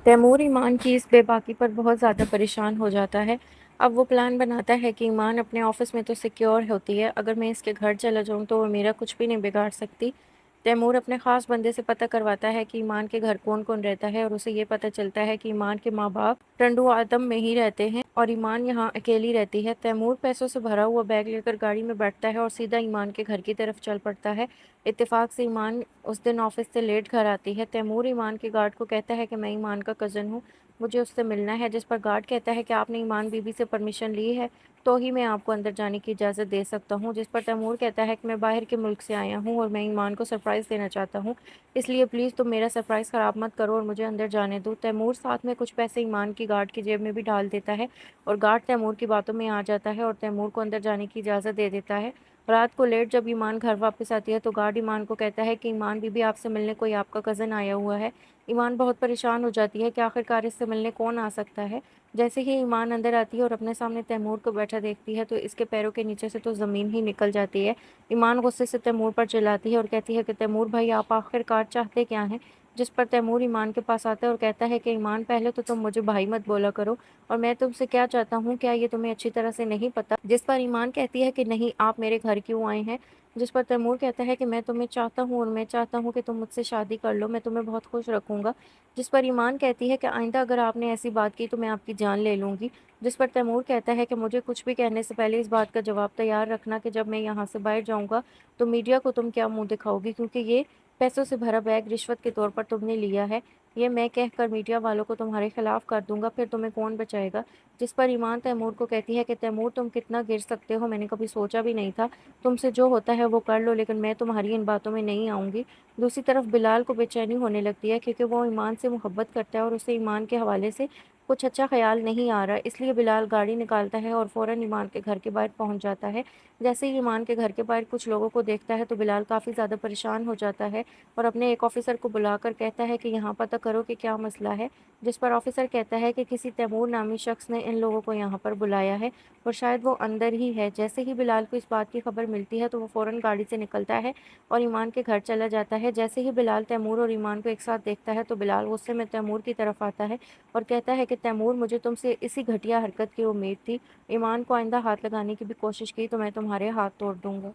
तैमूर ईमान की इस बेबाकी पर बहुत ज़्यादा परेशान हो जाता है। अब वो प्लान बनाता है कि ईमान अपने ऑफ़िस में तो सिक्योर होती है, अगर मैं इसके घर चला जाऊँ तो वो मेरा कुछ भी नहीं बिगाड़ सकती। तैमूर अपने ख़ास बंदे से पता करवाता है कि ईमान के घर कौन-कौन रहता है और उसे ये पता चलता है कि ईमान के माँ-बाप टंडू आदम में ही रहते हैं और ईमान यहाँ अकेली रहती है। तैमूर पैसों से भरा हुआ बैग लेकर गाड़ी में बैठता है और सीधा ईमान के घर की तरफ चल पड़ता है। इत्तेफ़ाक से ईमान उस दिन ऑफ़िस से लेट घर आती है। तैमूर ईमान के गार्ड को कहता है कि मैं ईमान का कज़न हूँ, मुझे उससे मिलना है, जिस पर गार्ड कहता है कि आपने ईमान बीबी से परमिशन ली है, तो ही मैं आपको अंदर जाने की इजाज़त दे सकता हूँ। जिस पर तैमूर कहता है कि मैं बाहर के मुल्क से आया हूँ और मैं ईमान को सरप्राइज़ देना चाहता हूँ, इसलिए प्लीज़ तुम मेरा सरप्राइज़ ख़राब मत करो और मुझे अंदर जाने दो। तैमूर साथ में कुछ पैसे ईमान की गार्ड की जेब में भी डाल देता है और गार्ड तैमूर की बातों में आ जाता है और तैमूर को अंदर जाने की इजाज़त दे देता है। रात को लेट जब ईमान घर वापस आती है तो गार्ड ईमान को कहता है कि ईमान बीबी आपसे मिलने कोई आपका कज़न आया हुआ है। ईमान बहुत परेशान हो जाती है कि आखिरकार इससे मिलने कौन आ सकता है। जैसे ही ईमान अंदर आती है और अपने सामने तैमूर को बैठा देखती है तो इसके पैरों के नीचे से तो ज़मीन ही निकल जाती है। ईमान गुस्से से तैमूर पर चिल्लाती है और कहती है कि तैमूर भाई आप आखिरकार चाहते क्या हैं? जिस पर तैमूर ईमान के पास आता है और कहता है कि ईमान पहले तो तुम मुझे भाई मत बोला करो और मैं तुमसे क्या चाहता हूँ क्या ये तुम्हें अच्छी तरह से नहीं पता? जिस पर ईमान कहती है कि नहीं आप मेरे घर क्यों आए हैं? जिस पर तैमूर कहता है कि मैं तुम्हें चाहता हूँ और मैं चाहता हूँ कि तुम मुझसे शादी कर लो, मैं तुम्हें बहुत खुश रखूँगा। जिस पर ईमान कहती है कि आइंदा अगर आपने ऐसी बात की तो मैं आपकी जान ले लूँगी। जिस पर तैमूर कहता है कि मुझे कुछ भी कहने से पहले इस बात का जवाब तैयार रखना कि जब मैं यहाँ से बाहर जाऊँगा तो मीडिया को तुम क्या मुँह दिखाओगी, क्योंकि ये पैसों से भरा बैग रिश्वत के तौर पर तुमने लिया है। ये मैं कहकर मीडिया वालों को तुम्हारे खिलाफ कर दूँगा, फिर तुम्हें कौन बचाएगा? जिस पर ईमान तैमूर को कहती है कि तैमूर तुम कितना गिर सकते हो, मैंने कभी सोचा भी नहीं था। तुमसे जो होता है वो कर लो, लेकिन मैं तुम्हारी इन बातों में नहीं आऊँगी। दूसरी तरफ बिलाल को बेचैनी होने लगती है क्योंकि वो ईमान से मोहब्बत करता है और उसे ईमान के हवाले से कुछ अच्छा ख़्याल नहीं आ रहा, इसलिए बिलाल गाड़ी निकालता है और फ़ौरन ईमान के घर के बाहर पहुँच जाता है। जैसे ही ईमान के घर के बाहर कुछ लोगों को देखता है तो बिलाल काफ़ी ज़्यादा परेशान हो जाता है और अपने एक ऑफ़िसर को बुलाकर कहता है कि यहाँ पता करो कि क्या मसला है। जिस पर ऑफ़िसर कहता है कि किसी तैमूर नामी शख्स ने इन लोगों को यहाँ पर बुलाया है और शायद वो अंदर ही है। जैसे ही बिलाल को इस बात की खबर मिलती है तो वो फ़ौरन गाड़ी से निकलता है और ईमान के घर चला जाता है। जैसे ही बिलाल तैमूर और ईमान को एक साथ देखता है तो बिलाल गुस्से में तैमूर की तरफ आता है और कहता है कि तैमूर मुझे तुमसे इसी घटिया हरकत की उम्मीद थी। ईमान को आइंदा हाथ लगाने की भी कोशिश की तो मैं तुम्हारे हाथ तोड़ दूँगा।